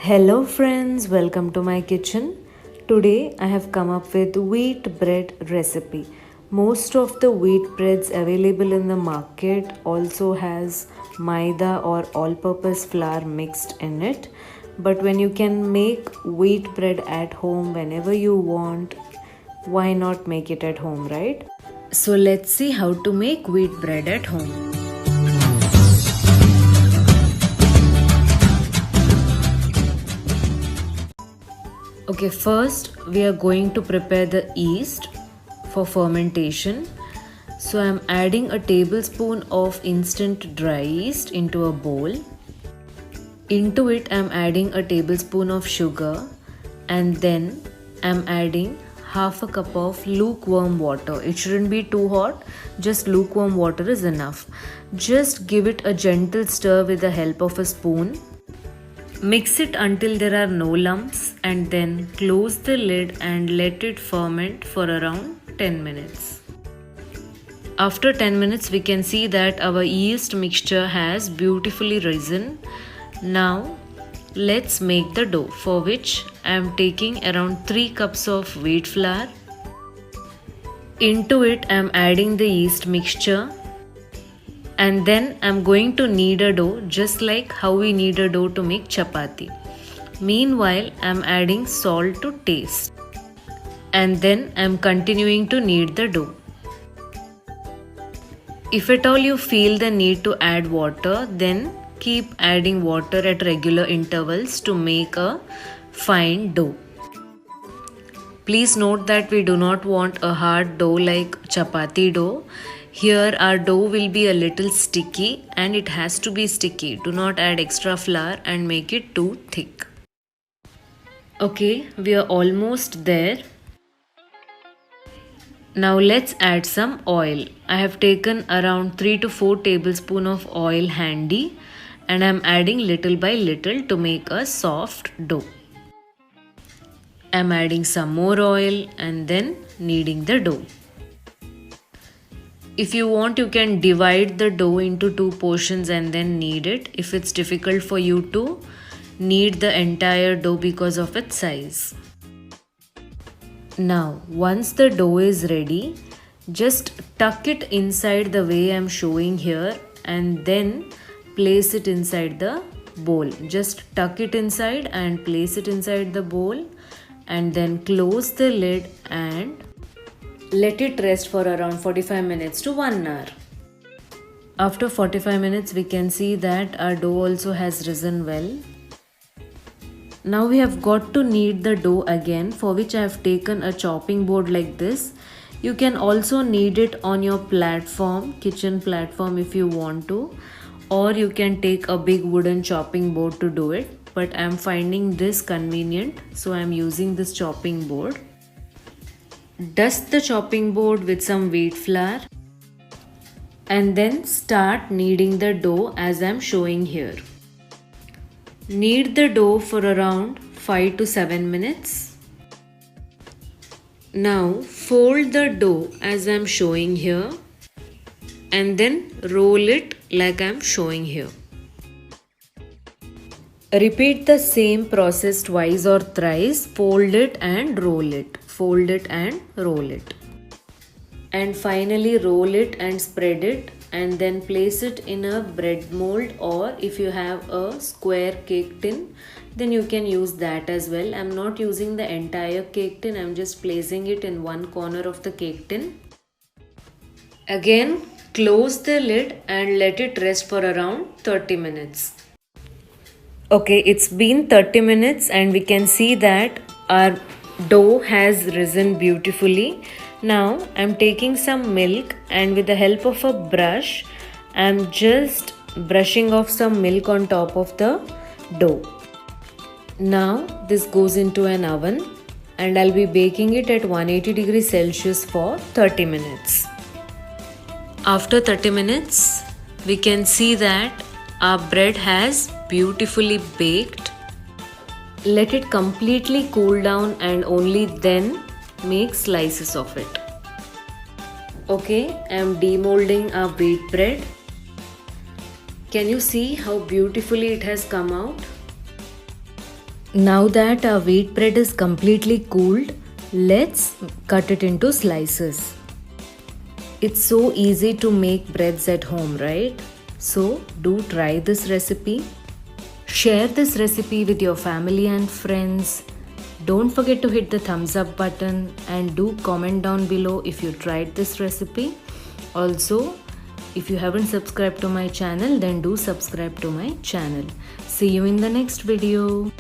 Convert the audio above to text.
Hello friends, welcome to my kitchen. Today I have come up with wheat bread recipe. Most of the wheat breads available in the market also has maida or all-purpose flour mixed in it. But when you can make wheat bread at home whenever you want, why not make it at home, right? So let's see how to make wheat bread at home. Okay, first we are going to prepare the yeast for fermentation. So I'm adding a tablespoon of instant dry yeast into a bowl. Into it I'm adding a tablespoon of sugar and then I'm adding half a cup of lukewarm water. It shouldn't be too hot, just lukewarm water is enough. Just give it a gentle stir with the help of a spoon. Mix it until there are no lumps and then close the lid and let it ferment for around 10 minutes. After 10 minutes we can see that our yeast mixture has beautifully risen. Now let's make the dough, for which I am taking around 3 cups of wheat flour. Into it I am adding the yeast mixture. And then I'm going to knead a dough just like how we knead a dough to make chapati. Meanwhile, I'm adding salt to taste. And then I'm continuing to knead the dough. If at all you feel the need to add water, then keep adding water at regular intervals to make a fine dough. Please note that we do not want a hard dough like chapati dough. Here our dough will be a little sticky and it has to be sticky. Do not add extra flour and make it too thick. Okay, we are almost there. Now let's add some oil. I have taken around 3 to 4 tablespoons of oil handy and I am adding little by little to make a soft dough. I am adding some more oil and then kneading the dough. If you want, you can divide the dough into 2 portions and then knead it if it's difficult for you to knead the entire dough because of its size. Now, once the dough is ready, just tuck it inside the way I'm showing here and then place it inside the bowl. Just tuck it inside and place it inside the bowl and then close the lid and let it rest for around 45 minutes to 1 hour. After 45 minutes we can see that our dough also has risen well. Now we have got to knead the dough again, for which I have taken a chopping board like this. You can also knead it on your platform, kitchen platform if you want to, or you can take a big wooden chopping board to do it. But I am finding this convenient, so I am using this chopping board. Dust the chopping board with some wheat flour and then start kneading the dough as I am showing here. Knead the dough for around 5 to 7 minutes. Now fold the dough as I am showing here and then roll it like I am showing here. Repeat the same process twice or thrice. Fold it and roll it. Fold it and roll it. And finally roll it and spread it and then place it in a bread mold, or if you have a square cake tin, then you can use that as well. I'm not using the entire cake tin. I'm just placing it in one corner of the cake tin. Again, close the lid and let it rest for around 30 minutes. Okay, it's been 30 minutes and we can see that our dough has risen beautifully. Now I'm taking some milk and with the help of a brush, I'm just brushing off some milk on top of the dough. Now this goes into an oven and I'll be baking it at 180 degrees Celsius for 30 minutes. After 30 minutes, we can see that our bread has beautifully baked. Let it completely cool down and only then make slices of it. Okay, I am demolding our wheat bread. Can you see how beautifully it has come out? Now that our wheat bread is completely cooled, let's cut it into slices. It's so easy to make breads at home, right? So do try this recipe. Share this recipe with your family and friends. Don't forget to hit the thumbs up button and do comment down below if you tried this recipe. Also, if you haven't subscribed to my channel, then do subscribe to my channel. See you in the next video.